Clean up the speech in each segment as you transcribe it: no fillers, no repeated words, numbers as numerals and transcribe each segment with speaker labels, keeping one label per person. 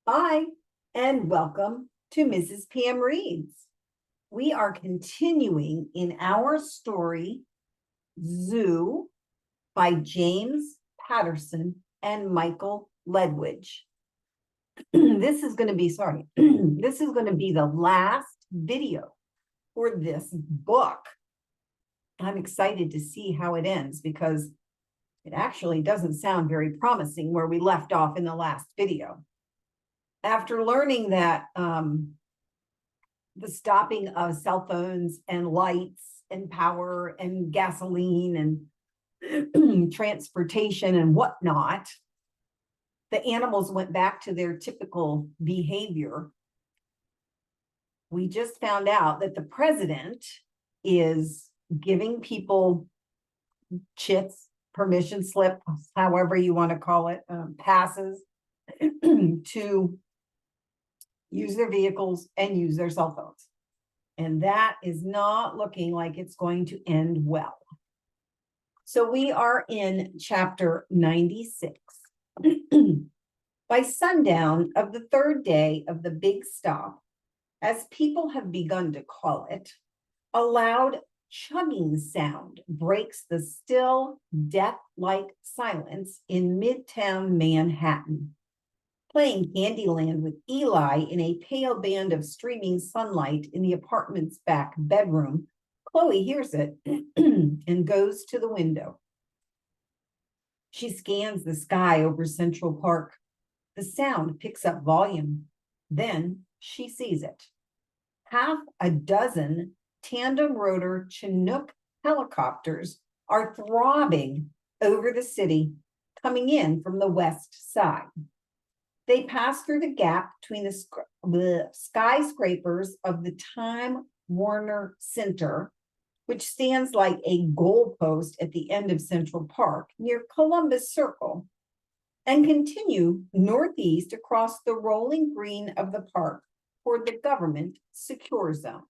Speaker 1: Hi, and welcome to Mrs. Pam Reads. We are continuing in our story, Zoo, by James Patterson and Michael Ledwidge. This is going to be, this is going to be the last video for this book. I'm excited to see how it ends because it actually doesn't sound very promising where we left off in the last video. After learning that the stopping of cell phones and lights and power and gasoline and transportation and whatnot, the animals went back to their typical behavior. We just found out that the president is giving people chits, permission slip, however you want to call it, passes to use their vehicles and use their cell phones. And that is not looking like it's going to end well. So we are in chapter 96. By sundown of the third day of the big stop, as people have begun to call it, a loud chugging sound breaks the still, death-like silence in Midtown Manhattan. Playing Candyland with Eli in a pale band of streaming sunlight in the apartment's back bedroom, Chloe hears it and goes to the window. She scans the sky over Central Park. The sound picks up volume. Then she sees it. Half a dozen tandem rotor Chinook helicopters are throbbing over the city, coming in from the west side. They pass through the gap between the skyscrapers of the Time Warner Center, which stands like a goalpost at the end of Central Park near Columbus Circle, and continue northeast across the rolling green of the park toward the government secure zone.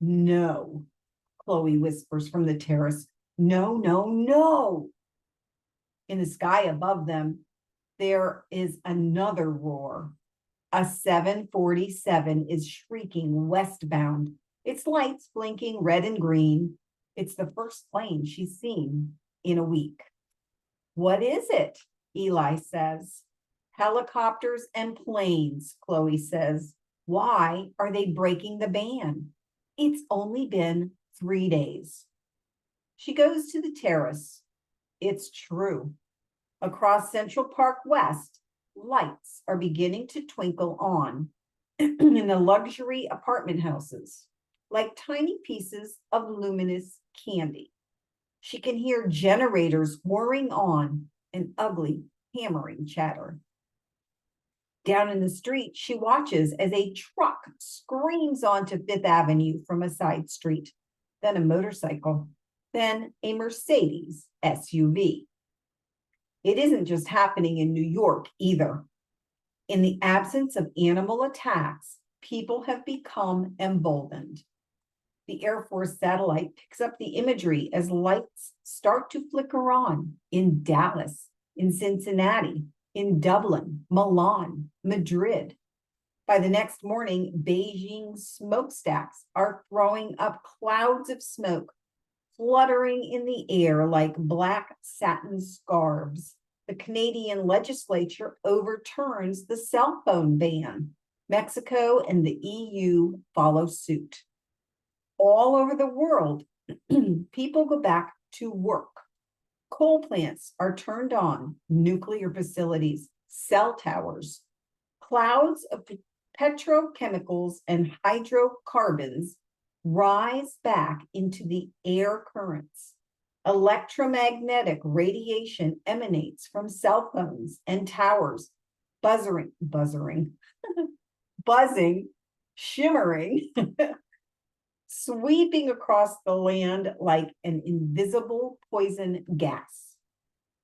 Speaker 1: No, Chloe whispers from the terrace. No, no, no. In the sky above them, there is another roar. A 747 is shrieking westbound, its lights blinking red and green. It's the first plane she's seen in a week. What is it? Eli says. Helicopters and planes, Chloe says. Why are they breaking the ban? It's only been 3 days. She goes to the terrace. It's true. Across Central Park West, lights are beginning to twinkle on in the luxury apartment houses, like tiny pieces of luminous candy. She can hear generators whirring on and ugly hammering chatter. Down in the street, she watches as a truck screams onto Fifth Avenue from a side street, then a motorcycle, then a Mercedes SUV. It isn't just happening in New York either. In the absence of animal attacks, people have become emboldened. The Air Force satellite picks up the imagery as lights start to flicker on in Dallas, in Cincinnati, in Dublin, Milan, Madrid. By the next morning, Beijing smokestacks are throwing up clouds of smoke, fluttering in the air like black satin scarves. The Canadian legislature overturns the cell phone ban. Mexico and the EU follow suit. All over the world, people go back to work. Coal plants are turned on, nuclear facilities, cell towers. Clouds of petrochemicals and hydrocarbons rise back into the air currents. Electromagnetic radiation emanates from cell phones and towers, buzzing, shimmering, sweeping across the land like an invisible poison gas.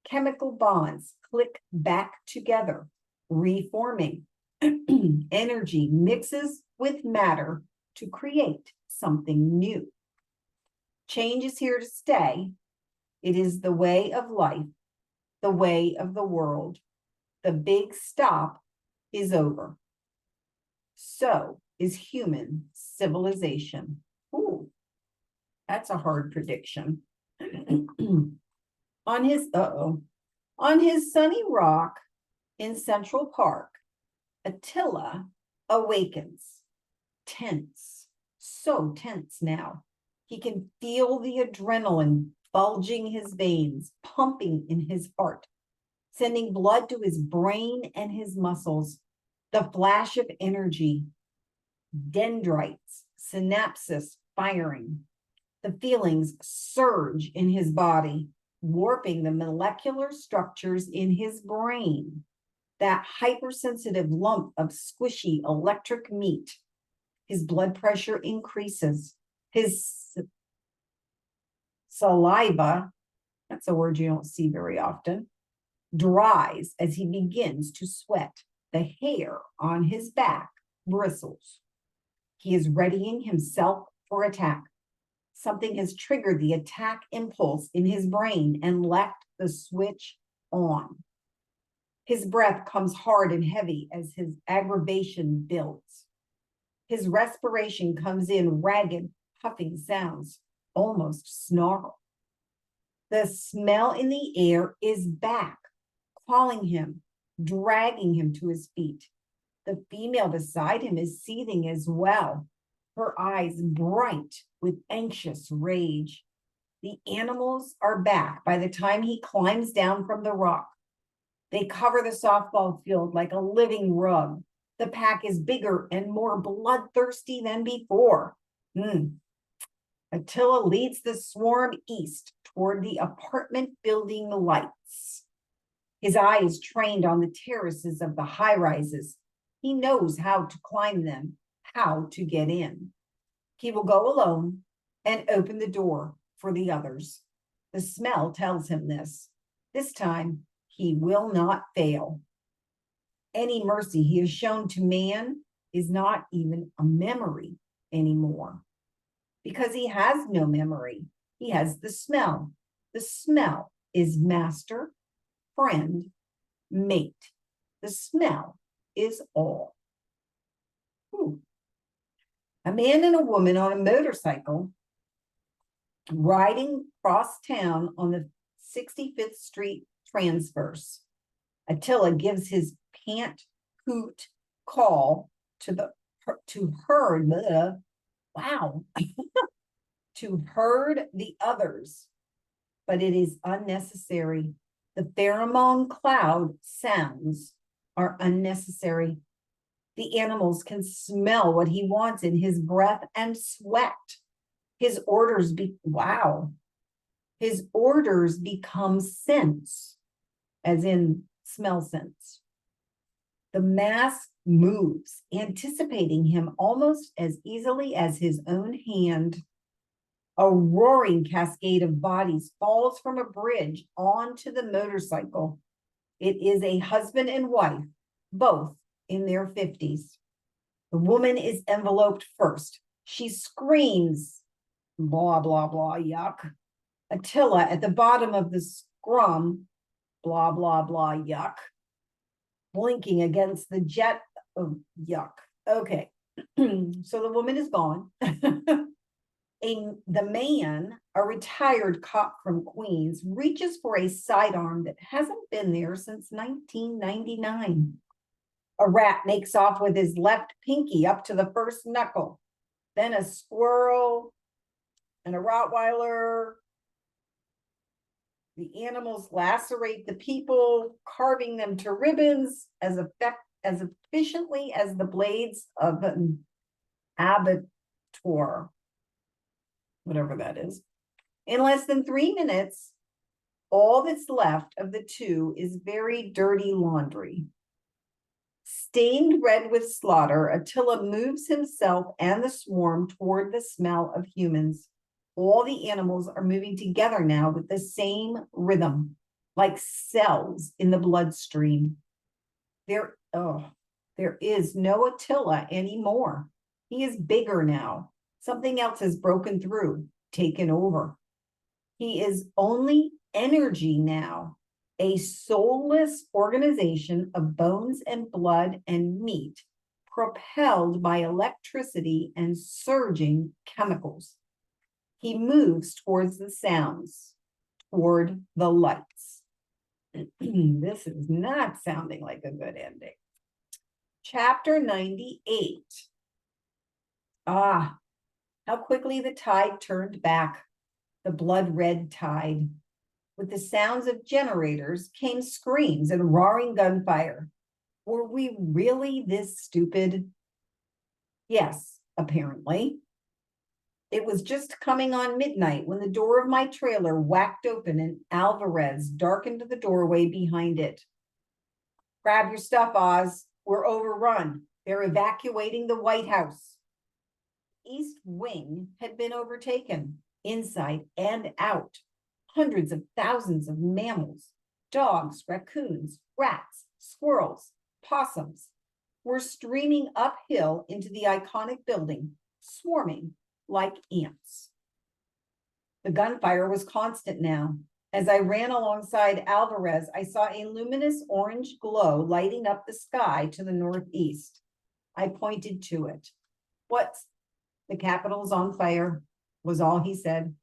Speaker 1: Chemical bonds click back together, reforming. Energy mixes with matter to create something new. Change is here to stay. It is the way of life, the way of the world. The big stop is over. So is human civilization. Ooh, that's a hard prediction. On his sunny rock in Central Park, Attila awakens, tense, so tense now. He can feel the adrenaline bulging his veins, pumping in his heart, sending blood to his brain and his muscles. The flash of energy, dendrites, synapses firing. The feelings surge in his body, warping the molecular structures in his brain. That hypersensitive lump of squishy electric meat. His blood pressure increases. His saliva, that's a word you don't see very often, dries as he begins to sweat. The hair on his back bristles. He is readying himself for attack. Something has triggered the attack impulse in his brain and left the switch on. His breath comes hard and heavy as his aggravation builds. His respiration comes in ragged, puffing sounds, almost snarl. The smell in the air is back, calling him, dragging him to his feet. The female beside him is seething as well, her eyes bright with anxious rage. The animals are back by the time he climbs down from the rock. They cover the softball field like a living rug. The pack is bigger and more bloodthirsty than before. Attila leads the swarm east toward the apartment building lights. His eye is trained on the terraces of the high rises. He knows how to climb them, how to get in. He will go alone and open the door for the others. The smell tells him this. This time, he will not fail. Any mercy he has shown to man is not even a memory anymore. Because he has no memory, he has the smell. The smell is master, friend, mate. The smell is all. A man and a woman on a motorcycle riding across town on the 65th Street transverse. Attila gives his pant hoot call to herd to herd the others, but it is unnecessary. The pheromone cloud sounds are unnecessary. The animals can smell what he wants in his breath and sweat. His orders become sense, as in smell sense. The mass moves, anticipating him almost as easily as his own hand. A roaring cascade of bodies falls from a bridge onto the motorcycle. It is a husband and wife, both in their 50s. The woman is enveloped first. She screams, blah, blah, blah, yuck. Attila at the bottom of the scrum, blah, blah, blah, yuck. Blinking against the jet of yuck. Okay, so the woman is gone. The man, a retired cop from Queens, reaches for a sidearm that hasn't been there since 1999. A rat makes off with his left pinky up to the first knuckle. Then a squirrel and a Rottweiler. The animals lacerate the people, carving them to ribbons as efficiently as the blades of an abattoir, whatever that is. In less than 3 minutes, all that's left of the two is very dirty laundry. Stained red with slaughter, Attila moves himself and the swarm toward the smell of humans. All the animals are moving together now with the same rhythm, like cells in the bloodstream. There is no Attila anymore. He is bigger now. Something else has broken through, taken over. He is only energy now, a soulless organization of bones and blood and meat, propelled by electricity and surging chemicals. He moves towards the sounds, toward the lights. This is not sounding like a good ending. Chapter 98. Ah, how quickly the tide turned back, the blood-red tide. With the sounds of generators came screams and roaring gunfire. Were we really this stupid? Yes, apparently. It was just coming on midnight when the door of my trailer whacked open and Alvarez darkened the doorway behind it. Grab your stuff, Oz. We're overrun. They're evacuating the White House. East Wing had been overtaken, inside and out. Hundreds of thousands of mammals, dogs, raccoons, rats, squirrels, possums were streaming uphill into the iconic building, swarming like ants. The gunfire was constant now. As I ran alongside Alvarez, I saw a luminous orange glow lighting up the sky to the northeast. I pointed to it. What's the Capitol's on fire, was all he said.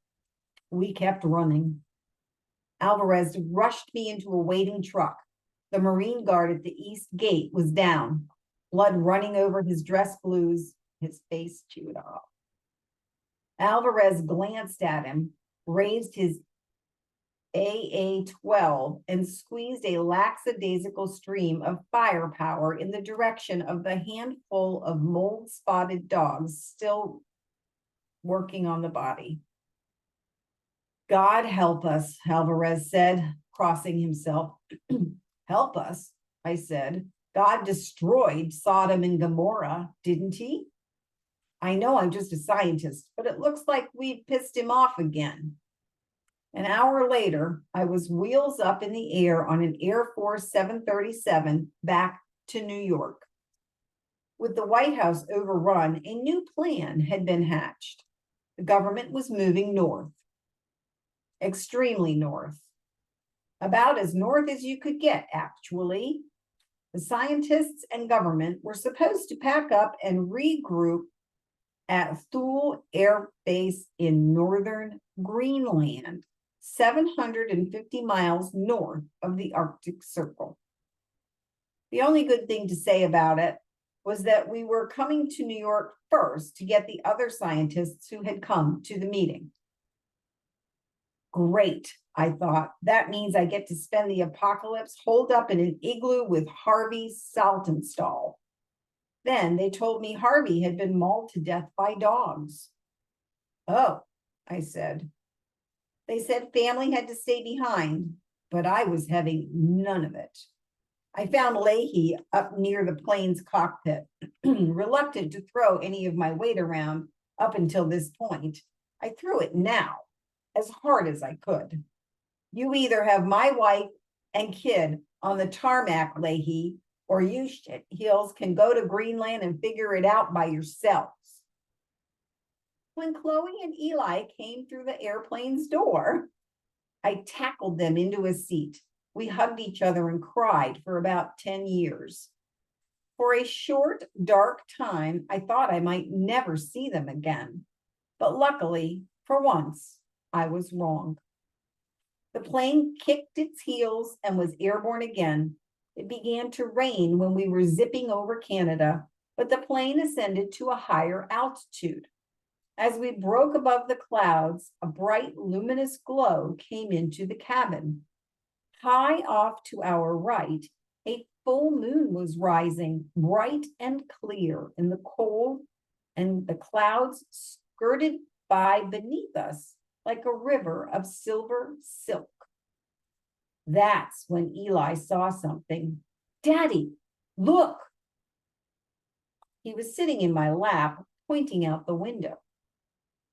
Speaker 1: We kept running. Alvarez rushed me into a waiting truck. The Marine Guard at the east gate was down, blood running over his dress blues, his face chewed off. Alvarez glanced at him, raised his AA-12, and squeezed a lackadaisical stream of firepower in the direction of the handful of mold-spotted dogs still working on the body. God help us, Alvarez said, crossing himself. Help us, I said. God destroyed Sodom and Gomorrah, didn't he? I know I'm just a scientist, but it looks like we pissed him off again. An hour later, I was wheels up in the air on an Air Force 737 back to New York. With the White House overrun, a new plan had been hatched. The government was moving north. Extremely north. About as north as you could get, actually. The scientists and government were supposed to pack up and regroup at Thule Air Base in northern Greenland, 750 miles north of the Arctic Circle. The only good thing to say about it was that we were coming to New York first to get the other scientists who had come to the meeting. Great, I thought. That means I get to spend the apocalypse holed up in an igloo with Harvey Saltonstall. Then they told me Harvey had been mauled to death by dogs. Oh, I said. They said family had to stay behind, but I was having none of it. I found Leahy up near the plane's cockpit, reluctant to throw any of my weight around up until this point. I threw it now, as hard as I could. You either have my wife and kid on the tarmac, Leahy, or you shitheels can go to Greenland and figure it out by yourselves. When Chloe and Eli came through the airplane's door, I tackled them into a seat. We hugged each other and cried for about 10 years. For a short, dark time, I thought I might never see them again. But luckily, for once, I was wrong. The plane kicked its heels and was airborne again. It began to rain when we were zipping over Canada, but the plane ascended to a higher altitude. As we broke above the clouds, a bright, luminous glow came into the cabin. High off to our right, a full moon was rising, bright and clear in the cold, and the clouds skirted by beneath us like a river of silver silk. That's when Eli saw something. Daddy, look! He was sitting in my lap, pointing out the window.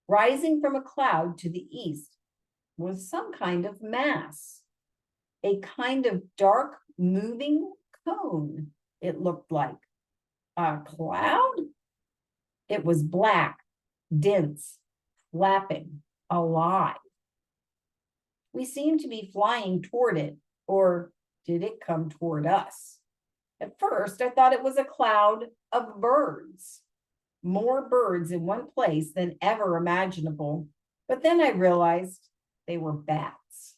Speaker 1: Rising from a cloud to the east was some kind of mass, a kind of dark moving cone, it looked like. A cloud? It was black, dense, flapping, alive. We seemed to be flying toward it, Or did it come toward us? At first, I thought it was a cloud of birds, more birds in one place than ever imaginable. But then I realized they were bats.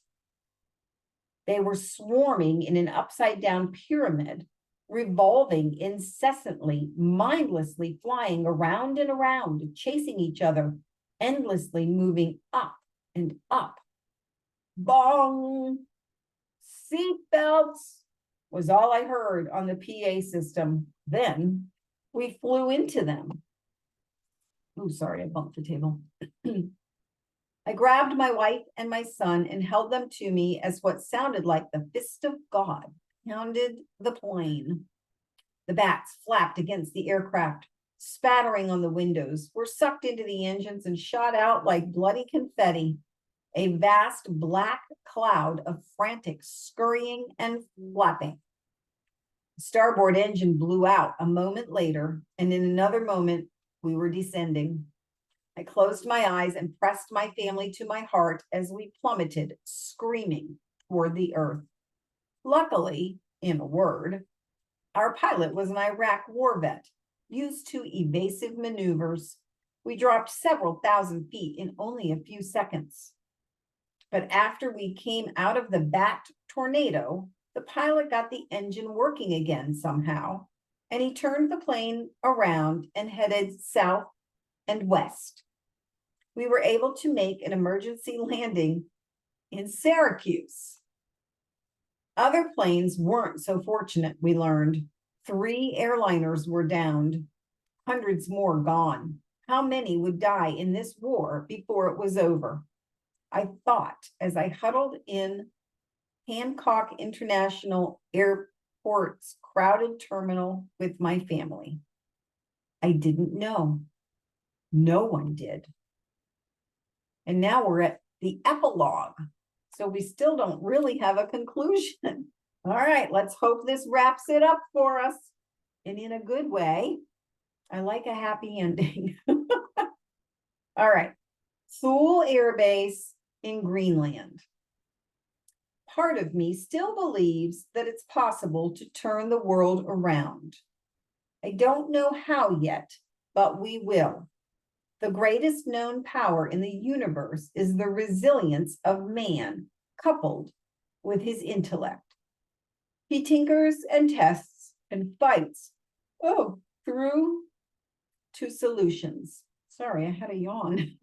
Speaker 1: They were swarming in an upside-down pyramid, revolving incessantly, mindlessly flying around and around, chasing each other, endlessly moving up and up. Bong! Seatbelts was all I heard on the PA system. Then we flew into them. Oh, sorry, I bumped the table. I grabbed my wife and my son and held them to me as what sounded like the fist of God pounded the plane. The bats flapped against the aircraft, spattering on the windows, were sucked into the engines and shot out like bloody confetti, a vast black cloud of frantic scurrying and flapping. The starboard engine blew out a moment later, and in another moment, we were descending. I closed my eyes and pressed my family to my heart as we plummeted, screaming, toward the earth. Luckily, in a word, our pilot was an Iraq war vet, used to evasive maneuvers. We dropped several thousand feet in only a few seconds. But after we came out of the bat tornado, the pilot got the engine working again somehow, and he turned the plane around and headed south and west. We were able to make an emergency landing in Syracuse. Other planes weren't so fortunate, we learned. 3 airliners were downed, hundreds more gone. How many would die in this war before it was over? I thought as I huddled in Hancock International Airport's crowded terminal with my family. I didn't know. No one did. And now we're at the epilogue. So we still don't really have a conclusion. All right, let's hope this wraps it up for us. And in a good way. I like a happy ending. All right. Thule Air Base in Greenland. Part of me still believes that it's possible to turn the world around. I don't know how yet, but we will. The greatest known power in the universe is the resilience of man, coupled with his intellect. He tinkers and tests and fights, through to solutions. Sorry, I had a yawn.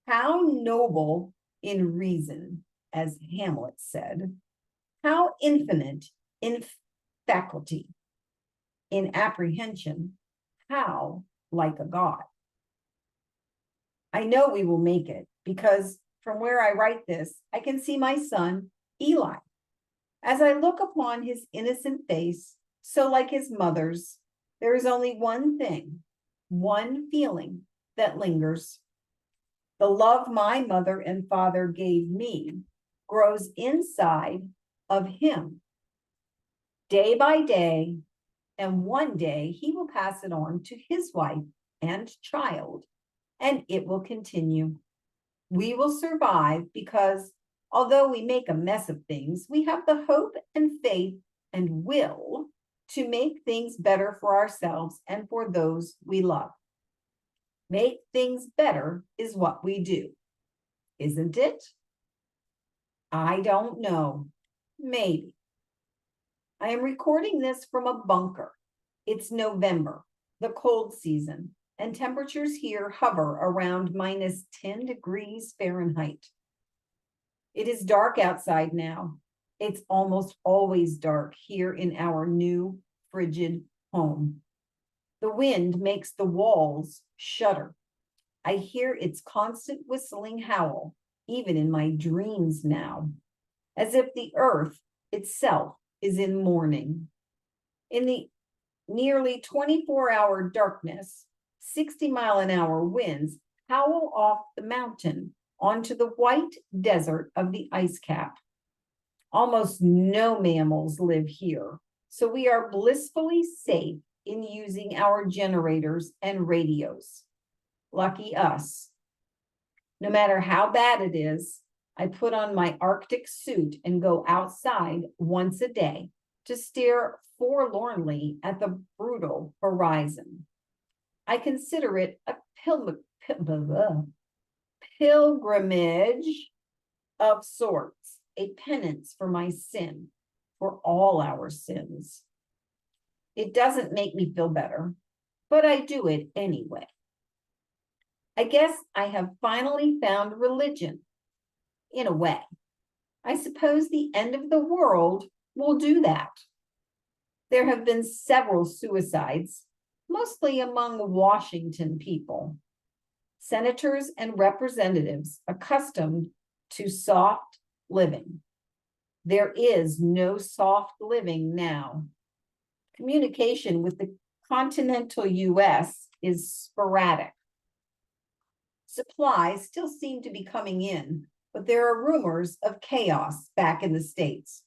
Speaker 1: How noble in reason, as Hamlet said, how infinite in faculty, in apprehension, how like a god. I know we will make it because from where I write this, I can see my son, Eli. As I look upon his innocent face, so like his mother's, there is only one thing, one feeling that lingers. The love my mother and father gave me grows inside of him day by day, and one day he will pass it on to his wife and child, and it will continue. We will survive because although we make a mess of things, we have the hope and faith and will to make things better for ourselves and for those we love. Make things better is what we do, isn't it? I don't know. Maybe. I am recording this from a bunker. It's November, the cold season, and temperatures here hover around minus 10 degrees Fahrenheit. It is dark outside now. It's almost always dark here in our new frigid home. The wind makes the walls shudder. I hear its constant whistling howl, even in my dreams now, as if the earth itself is in mourning. In the nearly 24-hour darkness, 60-mile-an-hour winds howl off the mountain onto the white desert of the ice cap. Almost no mammals live here, so we are blissfully safe in using our generators and radios. Lucky us. No matter how bad it is, I put on my Arctic suit and go outside once a day to stare forlornly at the brutal horizon. I consider it a pilgrimage of sorts, a penance for my sin, for all our sins. It doesn't make me feel better, but I do it anyway. I guess I have finally found religion, in a way. I suppose the end of the world will do that. There have been several suicides, mostly among Washington people, senators and representatives accustomed to soft living. There is no soft living now. Communication with the continental US is sporadic. Supplies still seem to be coming in, but there are rumors of chaos back in the States.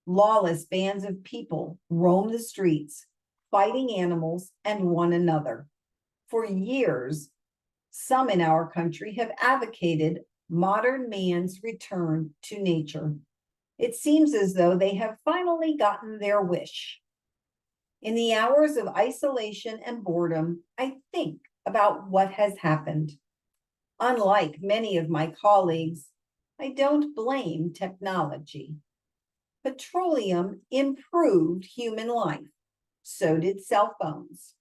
Speaker 1: Lawless bands of people roam the streets, fighting animals and one another. For years, some in our country have advocated modern man's return to nature. It seems as though they have finally gotten their wish. In the hours of isolation and boredom, I think about what has happened. Unlike many of my colleagues, I don't blame technology. Petroleum improved human life. So did cell phones.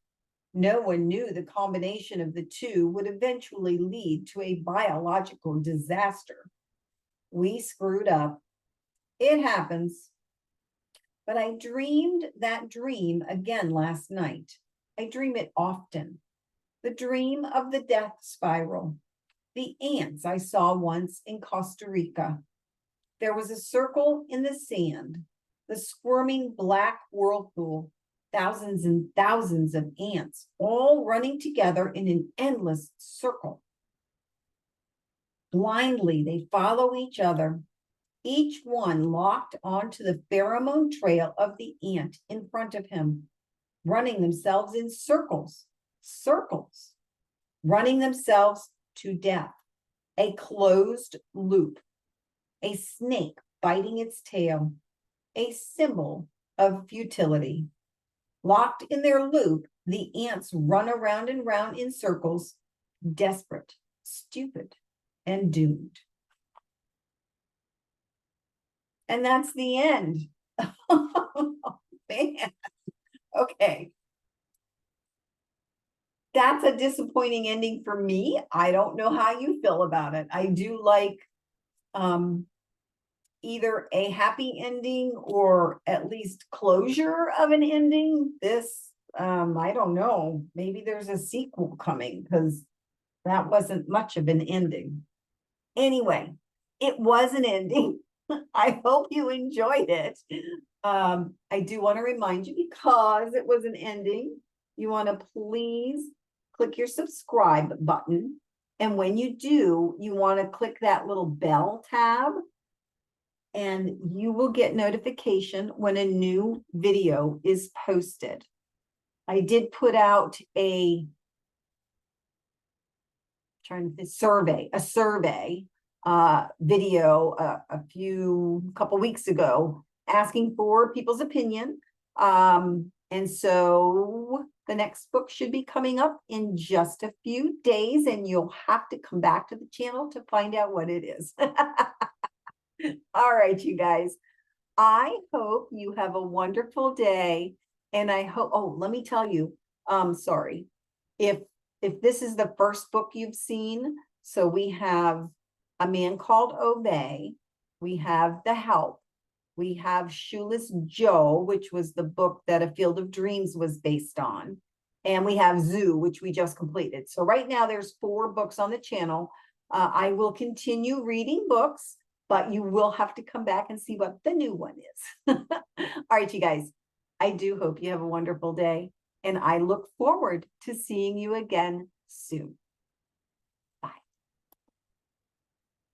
Speaker 1: No one knew the combination of the two would eventually lead to a biological disaster. We screwed up. It happens. But I dreamed that dream again last night. I dream it often. The dream of the death spiral. The ants I saw once in Costa Rica. There was a circle in the sand, the squirming black whirlpool, thousands and thousands of ants, all running together in an endless circle. Blindly, they follow each other, each one locked onto the pheromone trail of the ant in front of him, running themselves in circles, running themselves to death, a closed loop, a snake biting its tail, a symbol of futility. Locked in their loop, the ants run around and round in circles, desperate, stupid, and doomed. And that's the end. Man. Okay. That's a disappointing ending for me. I don't know how you feel about it. I do like either a happy ending or at least closure of an ending. This, I don't know. Maybe there's a sequel coming because that wasn't much of an ending. Anyway, it was an ending. I hope you enjoyed it. I do want to remind you, because it was an ending, you want to please click your subscribe button. And when you do, you want to click that little bell tab, and you will get notification when a new video is posted. I did put out a survey video a couple weeks ago asking for people's opinion. And so the next book should be coming up in just a few days, and you'll have to come back to the channel to find out what it is. All right, you guys. I hope you have a wonderful day. And I hope, oh, let me tell you, sorry. If this is the first book you've seen, so we have A Man Called Ove, we have The Help, we have Shoeless Joe, which was the book that A Field of Dreams was based on, and we have Zoo, which we just completed. So right now there's 4 books on the channel. I will continue reading books, but you will have to come back and see what the new one is. All right, you guys, I do hope you have a wonderful day, and I look forward to seeing you again soon.